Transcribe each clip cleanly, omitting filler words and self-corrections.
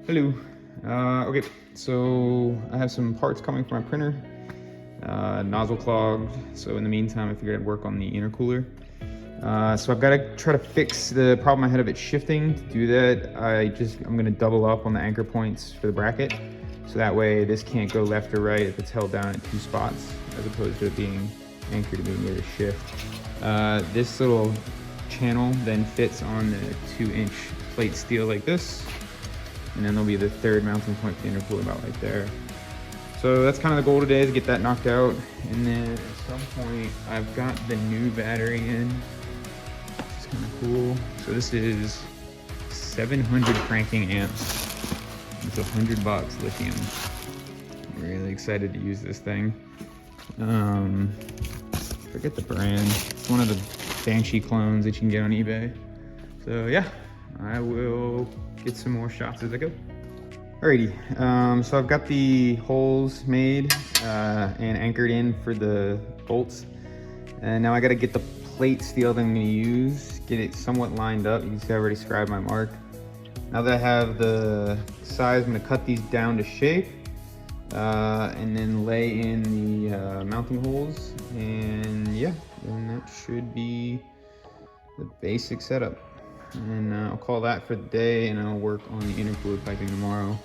Hello. Okay, so I have some parts coming for my printer. Nozzle clogged, so in the meantime I figured I'd work on the intercooler. So I've got to try to fix the problem I had of it shifting. To do that, I'm going to double up on the anchor points for the bracket, so that way this can't go left or right if it's held down at two spots, as opposed to it being anchored and being able to shift. This little channel then fits on the 2-inch plate steel like this, and then there'll be the third mounting point for the intercooler about right there. So that's kind of the goal today, is get that knocked out. And then at some point, I've got the new battery in, which is kind of cool. So this is 700 cranking amps. It's $100 lithium. I'm really excited to use this thing. Forget the brand. It's one of the Banshee clones that you can get on eBay. So yeah, I will get some more shots as I go. Alrighty, so I've got the holes made and anchored in for the bolts. And now I gotta get the plate steel that I'm gonna use, get it somewhat lined up. You can see I already scribed my mark. Now that I have the size, I'm gonna cut these down to shape and then lay in the mounting holes. And yeah, then that should be the basic setup. And I'll call that for the day, and I'll work on the intercooler piping tomorrow.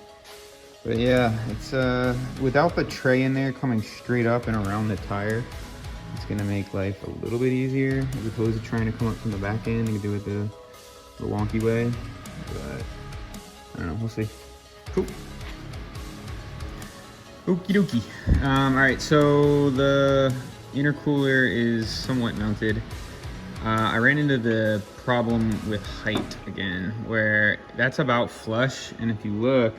But yeah, it's without the tray in there coming straight up and around the tire, it's gonna make life a little bit easier, as opposed to trying to come up from the back end and do it the wonky way. But I don't know, we'll see. Cool. Okie dokie. All right, so the intercooler is somewhat mounted. I ran into the problem with height again, where that's about flush, and if you look,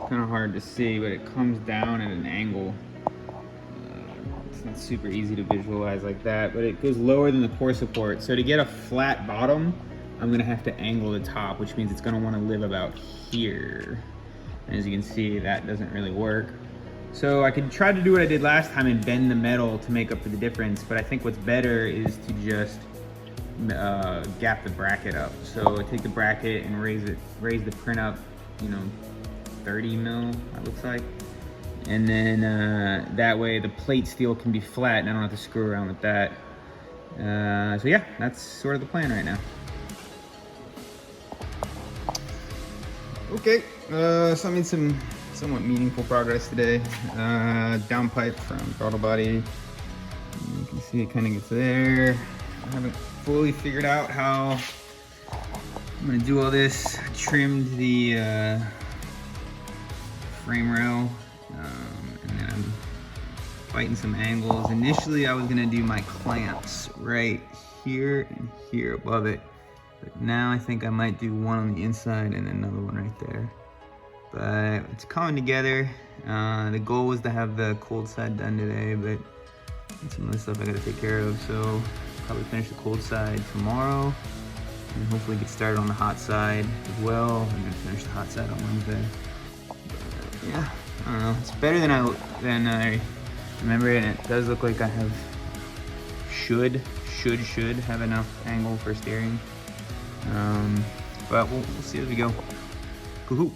kind of hard to see, but it comes down at an angle. It's not super easy to visualize like that, but it goes lower than the core support. So to get a flat bottom, I'm gonna have to angle the top, which means it's gonna want to live about here. And as you can see, that doesn't really work. So I could try to do what I did last time and bend the metal to make up for the difference, but I think what's better is to just gap the bracket up. So I take the bracket and raise the print up, 30 mil, it looks like. And then that way the plate steel can be flat and I don't have to screw around with that. So yeah, that's sort of the plan right now. Okay, so I made some somewhat meaningful progress today. Downpipe from throttle body. You can see it kind of gets there. I haven't fully figured out how I'm gonna do all this. I trimmed the frame rail, and then I'm fighting some angles. Initially, I was gonna do my clamps right here and here above it, but now I think I might do one on the inside and another one right there. But it's coming together. The goal was to have the cold side done today, but some other stuff I gotta take care of, so probably finish the cold side tomorrow and hopefully get started on the hot side as well. I'm gonna finish the hot side on Wednesday. But yeah, I don't know, it's better than I remember, and it does look like I have should have enough angle for steering, but we'll see as we go. Cool.